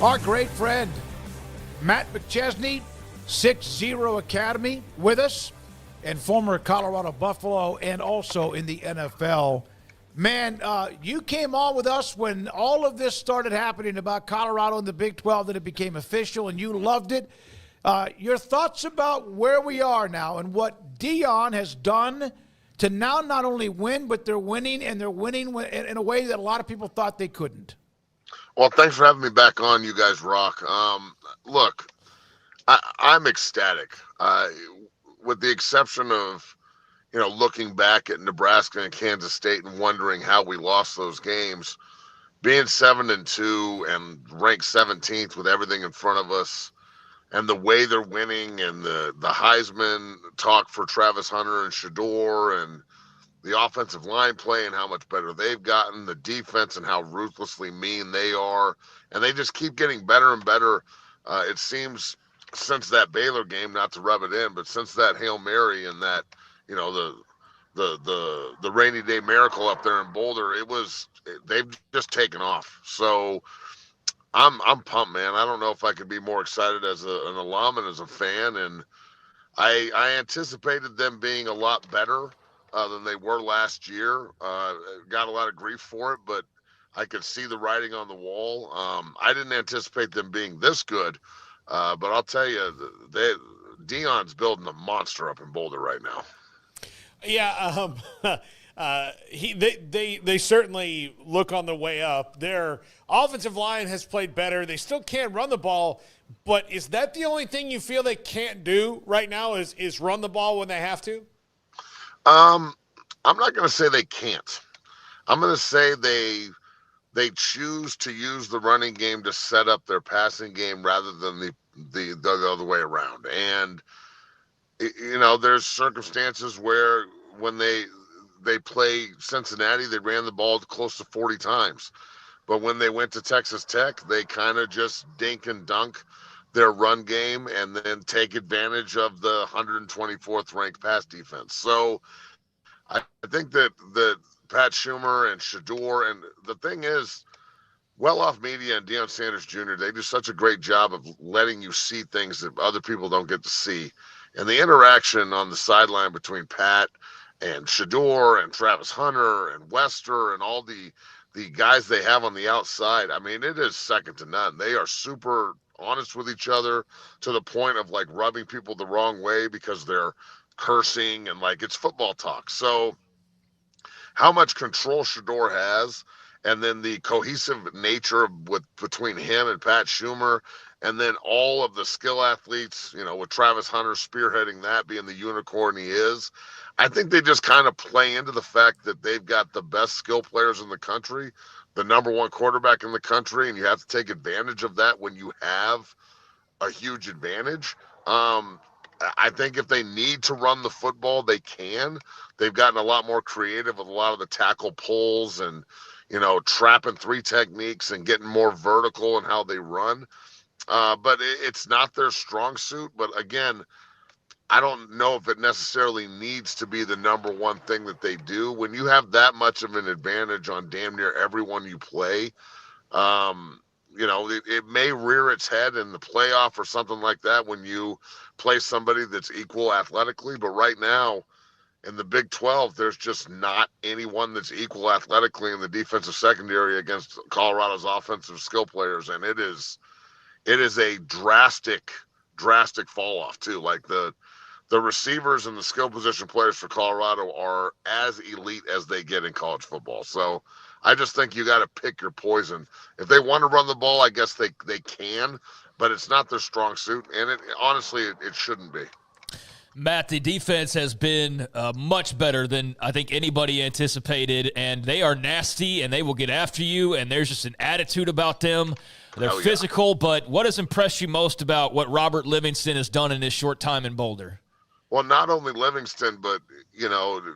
Our great friend, Matt McChesney, 6-0 Academy, with us, and former Colorado Buffalo, and also in the NFL. Man, you came on with us when all of this started happening about Colorado and the Big 12, that it became official, and you loved it. Your thoughts about where we are now and what Deion has done to now not only win, but they're winning, and they're winning in a way that a lot of people thought they couldn't. Well, thanks for having me back on. You guys rock. Look, I'm ecstatic. With the exception of, looking back at Nebraska and Kansas State and wondering how we lost those games, being 7-2 and ranked 17th with everything in front of us, and the way they're winning, and the Heisman talk for Travis Hunter and Shador, and the offensive line play and how much better they've gotten, the defense and how ruthlessly mean they are, and they just keep getting better and better. It seems since that Baylor game, not to rub it in, but since that Hail Mary and that, the rainy day miracle up there in Boulder, they've just taken off. So I'm pumped, man. I don't know if I could be more excited as an alum and as a fan, and I anticipated them being a lot better than they were last year. Got a lot of grief for it, but I could see the writing on the wall. I didn't anticipate them being this good, but I'll tell you, Deion's building a monster up in Boulder right now. Yeah, they certainly look on the way up. Their offensive line has played better. They still can't run the ball, but is that the only thing you feel they can't do right now? Is run the ball when they have to? I'm not going to say they can't. I'm going to say they choose to use the running game to set up their passing game rather than the other way around. And there's circumstances where when they play Cincinnati, they ran the ball close to 40 times. But when they went to Texas Tech, they kind of just dink and dunk their run game and then take advantage of the 124th ranked pass defense. So I think that Pat Schumer and Shador, and the thing is, Well-Off Media and Deion Sanders Jr., they do such a great job of letting you see things that other people don't get to see. And the interaction on the sideline between Pat and Shador and Travis Hunter and Wester and all the guys they have on the outside, I mean, it is second to none. They are super honest with each other to the point of like rubbing people the wrong way because they're cursing and like it's football talk. So how much control Shador has, and then the cohesive nature between him and Pat Schumer, and then all of the skill athletes, with Travis Hunter spearheading that, being the unicorn he is. I think they just kind of play into the fact that they've got the best skill players in the country, the number one quarterback in the country, and you have to take advantage of that when you have a huge advantage. I think if they need to run the football, they can. They've gotten a lot more creative with a lot of the tackle pulls and, trapping three techniques and getting more vertical in how they run. But it's not their strong suit. But again, I don't know if it necessarily needs to be the number one thing that they do. When you have that much of an advantage on damn near everyone you play, it may rear its head in the playoff or something like that when you play somebody that's equal athletically. But right now in the Big 12, there's just not anyone that's equal athletically in the defensive secondary against Colorado's offensive skill players. And it is a drastic fall off too. Like the receivers and the skill position players for Colorado are as elite as they get in college football. So I just think you got to pick your poison. If they want to run the ball, I guess they can, but it's not their strong suit, and honestly, it shouldn't be. Matt, the defense has been much better than I think anybody anticipated, and they are nasty, and they will get after you, and there's just an attitude about them. They're physical, but what has impressed you most about what Robert Livingston has done in his short time in Boulder? Well, not only Livingston, but,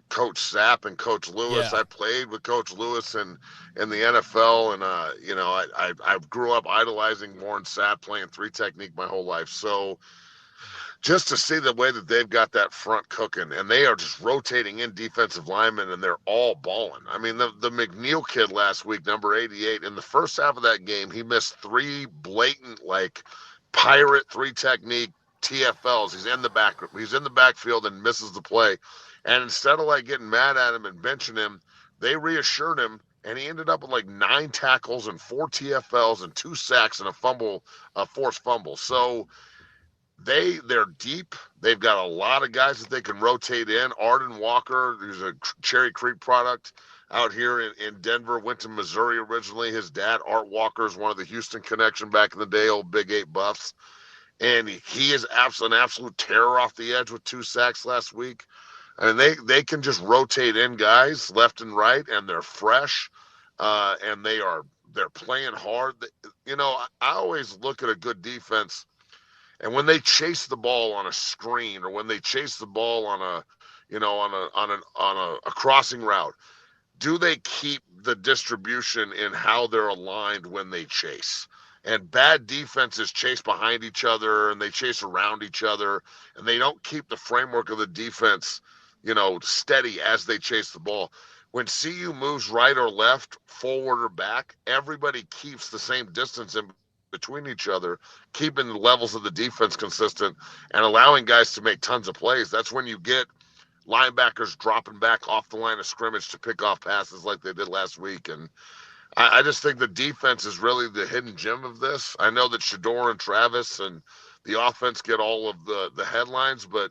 Coach Sapp and Coach Lewis. Yeah. I played with Coach Lewis in the NFL, and, I grew up idolizing Warren Sapp, playing three technique my whole life. So just to see the way that they've got that front cooking, and they are just rotating in defensive linemen, and they're all balling. I mean, the McNeil kid last week, number 88, in the first half of that game, he missed 3 blatant, like, pirate 3 technique TFLs. He's in the backfield and misses the play. And instead of, like, getting mad at him and benching him, they reassured him, and he ended up with, like, 9 tackles and 4 TFLs and 2 sacks and a forced fumble. So they're deep. They've got a lot of guys that they can rotate in. Arden Walker, who's a Cherry Creek product out here in Denver, went to Missouri originally. His dad, Art Walker, is one of the Houston connection back in the day, old Big 8 Buffs. And he is an absolute terror off the edge with 2 sacks last week. And they can just rotate in guys left and right, and they're fresh, and they're playing hard. You know, I always look at a good defense, and when they chase the ball on a screen, or when they chase the ball on a crossing route, do they keep the distribution in how they're aligned when they chase? And bad defenses chase behind each other, and they chase around each other, and they don't keep the framework of the defense, steady as they chase the ball. When CU moves right or left, forward or back, everybody keeps the same distance in between each other, keeping the levels of the defense consistent and allowing guys to make tons of plays. That's when you get linebackers dropping back off the line of scrimmage to pick off passes like they did last week. And I just think the defense is really the hidden gem of this. I know that Shador and Travis and the offense get all of the headlines, but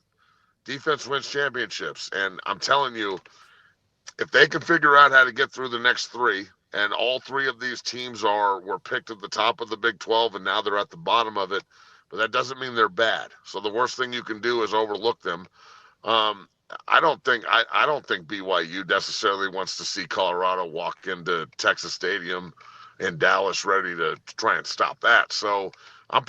defense wins championships. And I'm telling you, if they can figure out how to get through the next 3, and all 3 of these teams were picked at the top of the Big 12, and now they're at the bottom of it, but that doesn't mean they're bad. So the worst thing you can do is overlook them. I don't think BYU necessarily wants to see Colorado walk into Texas Stadium in Dallas ready to try and stop that. So I'm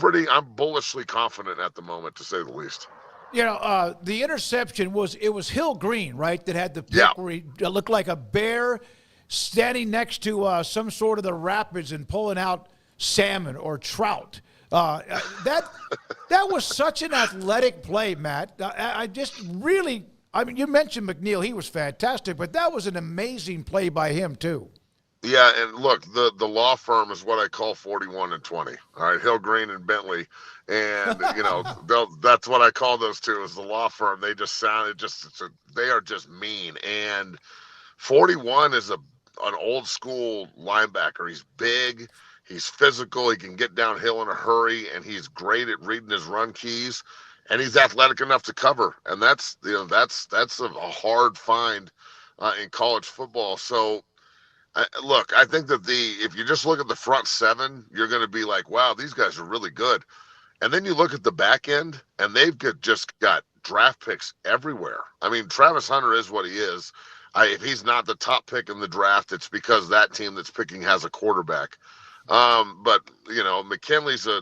bullishly confident at the moment, to say the least. The interception was Hill Green, right, that had the pick where he looked like a bear standing next to some sort of the rapids and pulling out salmon or trout. That was such an athletic play, Matt. You mentioned McNeil. He was fantastic, but that was an amazing play by him, too. Yeah, and look, the law firm is what I call 41 and 20. All right, Hill Green and Bentley. And, that's what I call those two, is the law firm. They just they are just mean. And 41 is an old school linebacker. He's big, he's physical, he can get downhill in a hurry, and he's great at reading his run keys, and he's athletic enough to cover. And that's a hard find in college football. So I think that if you just look at the front 7, you're going to be like, wow, these guys are really good. And then you look at the back end, and they've just got draft picks everywhere. I mean, Travis Hunter is what he is. If he's not the top pick in the draft, it's because that team that's picking has a quarterback. But McKinley's a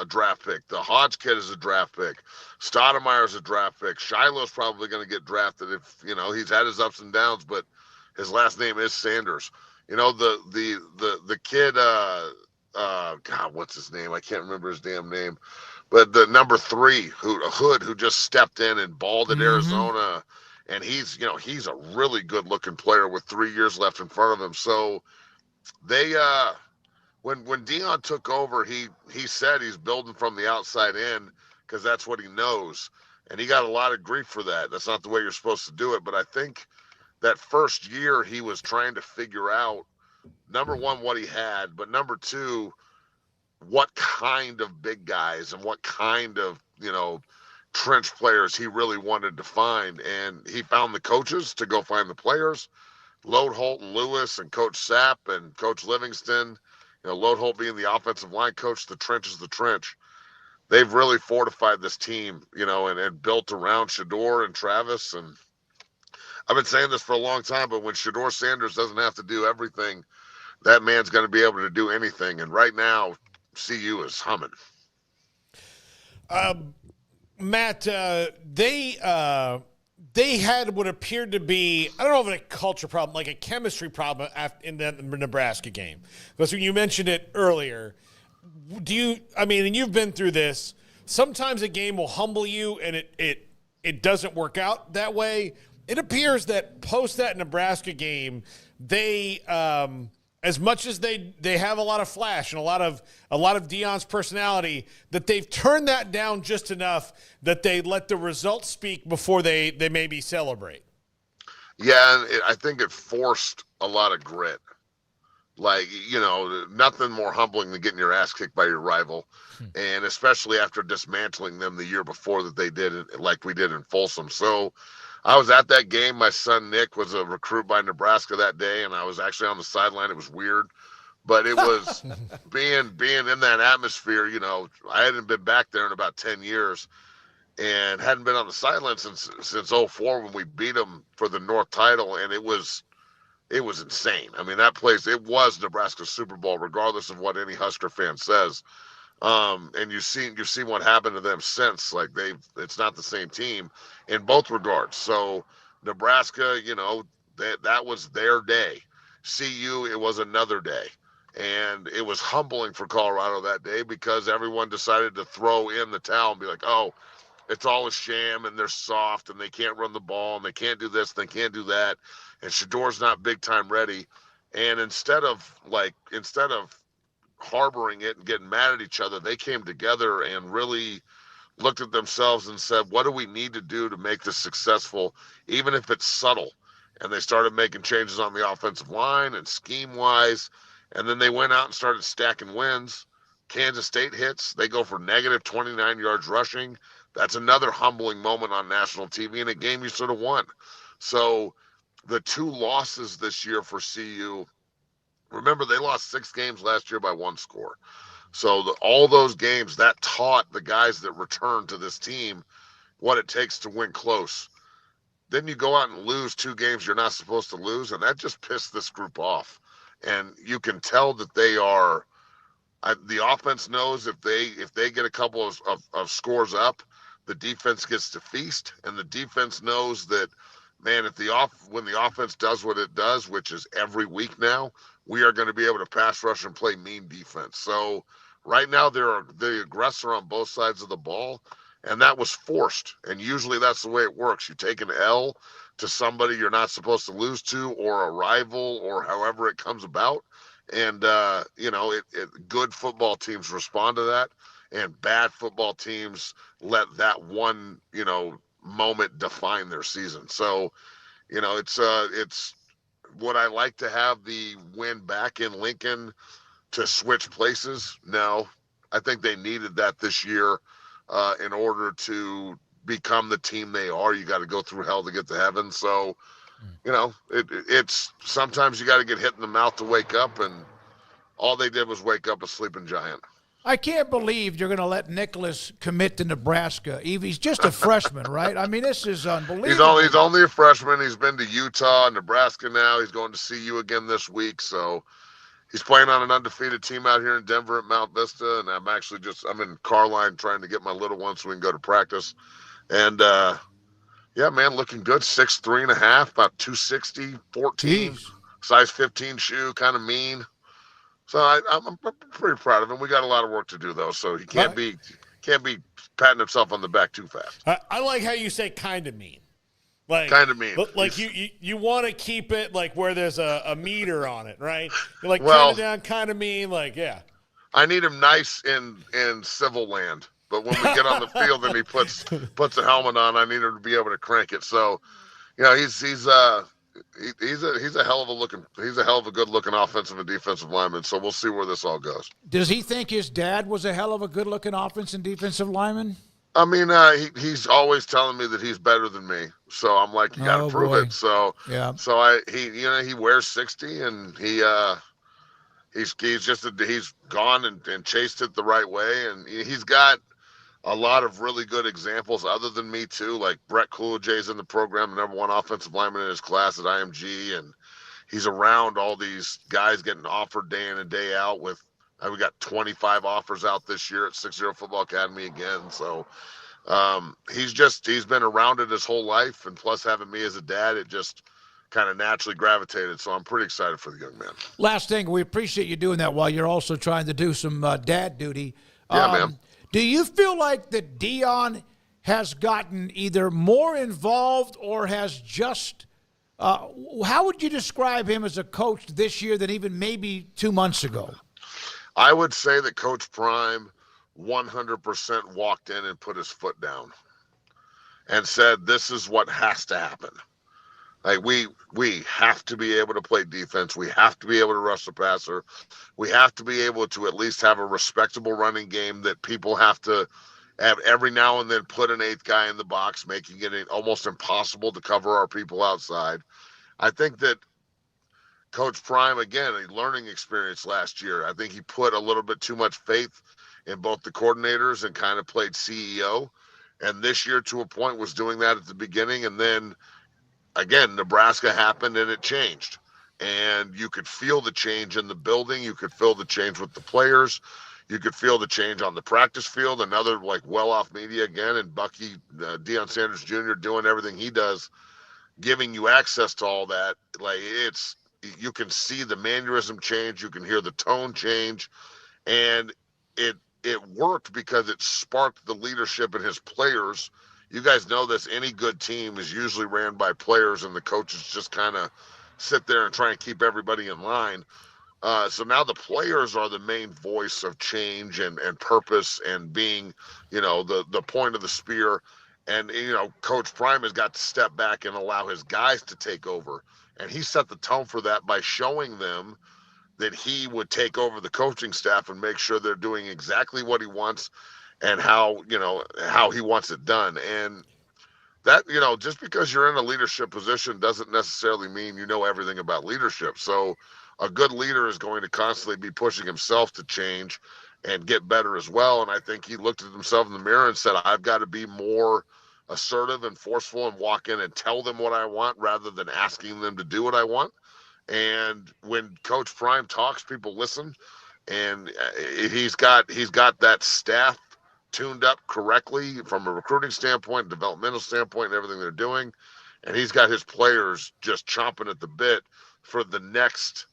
draft pick. The Hodge kid is a draft pick. Stoudemire's a draft pick. Shiloh's probably going to get drafted if he's had his ups and downs, but his last name is Sanders. The kid. God, what's his name? I can't remember his damn name. But the number 3, Hood, who just stepped in and balled at Arizona. And he's a really good looking player with 3 years left in front of him. So they, when Deion took over, he said he's building from the outside in because that's what he knows. And he got a lot of grief for that. That's not the way you're supposed to do it. But I think that first year he was trying to figure out, number 1, what he had, but number 2, what kind of big guys and what kind of, trench players he really wanted to find. And he found the coaches to go find the players, Lode Holt and Lewis and Coach Sapp and Coach Livingston, Lode Holt being the offensive line coach. The trench is the trench. They've really fortified this team, and built around Shador and Travis. And I've been saying this for a long time, but when Shador Sanders doesn't have to do everything, that man's going to be able to do anything. And right now, CU is humming. Matt, they had what appeared to be, I don't know if a culture problem, like a chemistry problem in the Nebraska game. Because when you mentioned it earlier, and you've been through this, sometimes a game will humble you, and it doesn't work out that way. It appears that post that Nebraska game, they as much as they have a lot of flash and a lot of Deion's personality, that they've turned that down just enough that they let the results speak before they maybe celebrate. Yeah, and I think it forced a lot of grit. Like, nothing more humbling than getting your ass kicked by your rival, and especially after dismantling them the year before that they did it, like we did in Folsom. So I was at that game. My son Nick was a recruit by Nebraska that day, and I was actually on the sideline. It was weird, but it was being in that atmosphere. I hadn't been back there in about 10 years and hadn't been on the sideline since '04 when we beat them for the North title, and it was insane. I mean, that place, it was Nebraska's Super Bowl, regardless of what any Husker fan says. And you've seen what happened to them since. Like, it's not the same team in both regards. So Nebraska, that was their day. CU, it was another day. And it was humbling for Colorado that day because everyone decided to throw in the towel and be like, oh, it's all a sham and they're soft and they can't run the ball and they can't do this, they can't do that. And Shador's not big time ready. And instead of harboring it and getting mad at each other, they came together and really looked at themselves and said, what do we need to do to make this successful, even if it's subtle? And they started making changes on the offensive line and scheme wise. And then they went out and started stacking wins. Kansas State hits. They go for negative 29 yards rushing. That's another humbling moment on national TV in a game you sort of won. So the two losses this year for CU, remember, they lost 6 games last year by 1 score. So all those games, that taught the guys that returned to this team what it takes to win close. Then you go out and lose 2 games you're not supposed to lose, and that just pissed this group off. And you can tell that they are the offense knows if they get a couple of scores up, the defense gets to feast, and the defense knows that, man, when the offense does what it does, which is every week now, we are going to be able to pass rush and play mean defense. So right now they're the aggressor on both sides of the ball, and that was forced. And usually that's the way it works. You take an L to somebody you're not supposed to lose to, or a rival, or however it comes about. And, good football teams respond to that, and bad football teams let that one, moment define their season. So, it's would I like to have the win back in Lincoln to switch places? No, I think they needed that this year in order to become the team they are. You got to go through hell to get to heaven. So, it's sometimes you got to get hit in the mouth to wake up, and all they did was wake up a sleeping giant. I can't believe you're going to let Nicholas commit to Nebraska. He's just a freshman, right? I mean, this is unbelievable. He's only a freshman. He's been to Utah, Nebraska now. He's going to see you again this week. So he's playing on an undefeated team out here in Denver at Mount Vista. And I'm in Carline trying to get my little one so we can go to practice. And, yeah, man, looking good. 6'3.5", about 260, 14, Jeez. Size 15 shoe, kind of mean. So I'm pretty proud of him. We got a lot of work to do, though, so he can't be patting himself on the back too fast. I like how you say kind of mean. Like, kind of mean. Like you want to keep it like where there's a meter on it, right? You're like, kind of down, kind of mean, like, yeah. I need him nice in civil land, but when we get on the field and he puts a helmet on, I need him to be able to crank it. So, he's a hell of a good looking offensive and defensive lineman. So we'll see where this all goes. Does he think his dad was a hell of a good looking offensive and defensive lineman? I mean, he's always telling me that he's better than me. So I'm like, you got to prove it. So yeah. So he wears 60, and he's gone and chased it the right way, and he's got a lot of really good examples other than me too. Like Brett Coolidge's in the program, the #1 offensive lineman in his class at IMG, and he's around all these guys getting offered day in and day out. We got 25 offers out this year at 6-0 Football Academy again. So he's been around it his whole life, and plus having me as a dad, it just kind of naturally gravitated. So I'm pretty excited for the young man. Last thing, we appreciate you doing that while you're also trying to do some dad duty. Yeah, man. Do you feel like that Deion has gotten either more involved or has just how would you describe him as a coach this year than even maybe 2 months ago? I would say that Coach Prime 100% walked in and put his foot down and said, "This is what has to happen. Like we have to be able to play defense. We have to be able to rush the passer. We have to be able to at least have a respectable running game that people have to have every now and then put an eighth guy in the box, making it almost impossible to cover our people outside." I think that Coach Prime, again, a learning experience last year. I think he put a little bit too much faith in both the coordinators and kind of played CEO. And this year, to a point, was doing that at the beginning. And then, again, Nebraska happened and it changed. And you could feel the change in the building. You could feel the change with the players. You could feel the change on the practice field. Another, like, well-off media again. And Bucky, Deion Sanders Jr. doing everything he does, giving you access to all that. Like, you can see the mannerism change. You can hear the tone change. And it worked because it sparked the leadership in his players. You guys know this. Any good team is usually ran by players, and the coaches just kind of sit there and try and keep everybody in line. So now the players are the main voice of change and purpose and being, the point of the spear. And, Coach Prime has got to step back and allow his guys to take over. And he set the tone for that by showing them that he would take over the coaching staff and make sure they're doing exactly what he wants and how he wants it done. And that, just because you're in a leadership position doesn't necessarily mean you know everything about leadership. So a good leader is going to constantly be pushing himself to change and get better as well. And I think he looked at himself in the mirror and said, I've got to be more assertive and forceful and walk in and tell them what I want rather than asking them to do what I want. And when Coach Prime talks, people listen, and he's got that staff tuned up correctly from a recruiting standpoint, developmental standpoint, and everything they're doing. And he's got his players just chomping at the bit for the next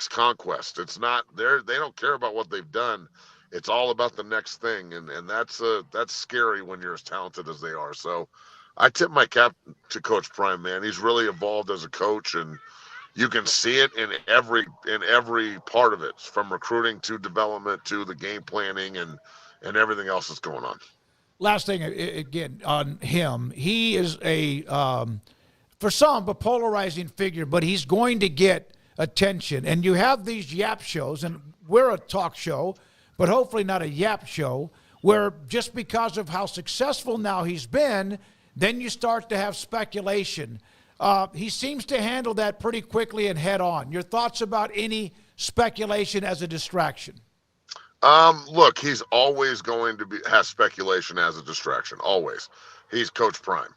conquest. It's not they don't care about what they've done. It's all about the next thing. And that's scary when you're as talented as they are. So I tip my cap to Coach Prime, man. He's really evolved as a coach, and you can see it in every part of it, from recruiting to development to the game planning and everything else that's going on. Last thing, again, on him. He is for some, a polarizing figure, but he's going to get attention. And you have these yap shows, and we're a talk show, but hopefully not a yap show, where just because of how successful now he's been, then you start to have speculation. He seems to handle that pretty quickly and head on. Your thoughts about any speculation as a distraction? Look, he's always going to have speculation as a distraction. Always. He's Coach Prime.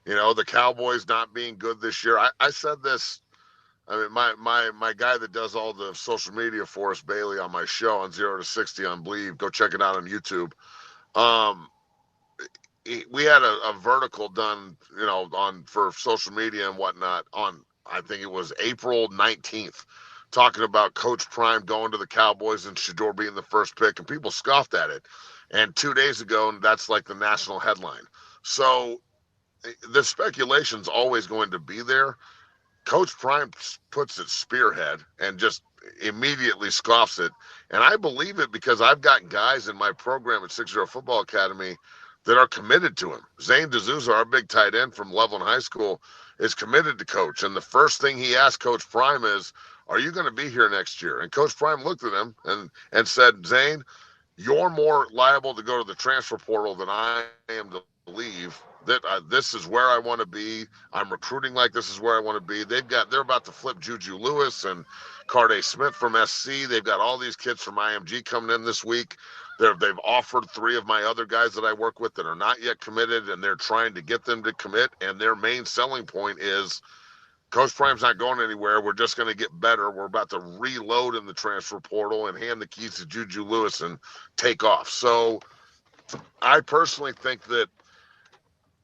The Cowboys not being good this year. I said this. I mean, my guy that does all the social media for us, Bailey, on my show on 0 to 60 on Believe, go check it out on YouTube. We had a vertical done, for social media and whatnot on, I think it was April 19th, talking about Coach Prime going to the Cowboys and Shador being the first pick, and people scoffed at it. And 2 days ago, that's like the national headline. So the speculation's always going to be there. Coach Prime puts it spearhead and just immediately scoffs it. And I believe it because I've got guys in my program at 6-0 Football Academy that are committed to him. Zane D'Souza, our big tight end from Loveland High School, is committed to Coach. And the first thing he asked Coach Prime is, are you going to be here next year? And Coach Prime looked at him and said, Zane, you're more liable to go to the transfer portal than I am to leave. That this is where I want to be. I'm recruiting like this is where I want to be. They're about to flip Juju Lewis and Carday Smith from SC. They've got all these kids from IMG coming in this week. They've offered 3 of my other guys that I work with that are not yet committed, and they're trying to get them to commit. And their main selling point is Coach Prime's not going anywhere. We're just going to get better. We're about to reload in the transfer portal and hand the keys to Juju Lewis and take off. So I personally think that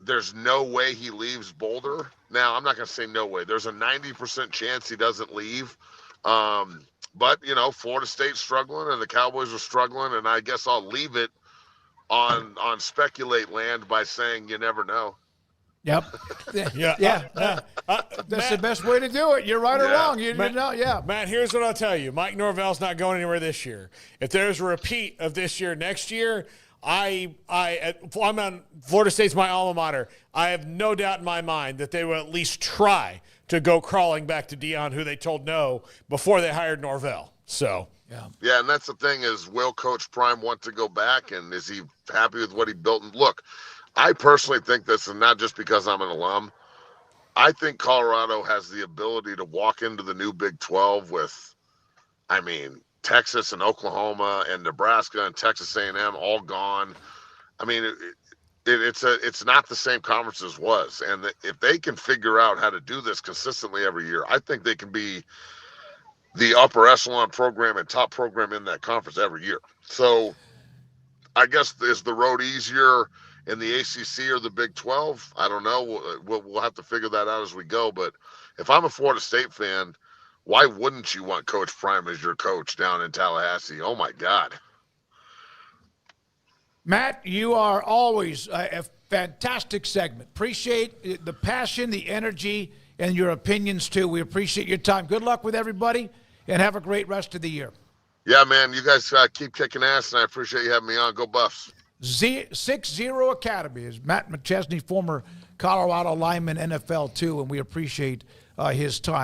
there's no way he leaves Boulder. Now, I'm not going to say no way. There's a 90% chance he doesn't leave. But, Florida State's struggling and the Cowboys are struggling, and I guess I'll leave it on speculate land by saying you never know. Yep. Yeah. That's the best way to do it. You're right or Yeah. wrong. You know, yeah. Matt, here's what I'll tell you. Mike Norvell's not going anywhere this year. If there's a repeat of this year next year, I'm on Florida State's my alma mater. I have no doubt in my mind that they will at least try to go crawling back to Deion, who they told no before they hired Norvell. So Yeah, and that's the thing is, will Coach Prime want to go back, and is he happy with what he built? And look, I personally think this, and not just because I'm an alum. I think Colorado has the ability to walk into the new Big 12 with, I mean, Texas and Oklahoma and Nebraska and Texas A&M all gone. I mean, it's not the same conference as was, and if they can figure out how to do this consistently every year, I think they can be the upper echelon program and top program in that conference every year. So I guess, is the road easier in the ACC or the Big 12? I don't know. We'll have to figure that out as we go. But if I'm a Florida State fan, why wouldn't you want Coach Prime as your coach down in Tallahassee? Oh, my God. Matt, you are always a fantastic segment. Appreciate the passion, the energy, and your opinions, too. We appreciate your time. Good luck with everybody, and have a great rest of the year. Yeah, man, you guys keep kicking ass, and I appreciate you having me on. Go Buffs. 6-0 Academy is Matt McChesney, former Colorado lineman, NFL too, and we appreciate his time.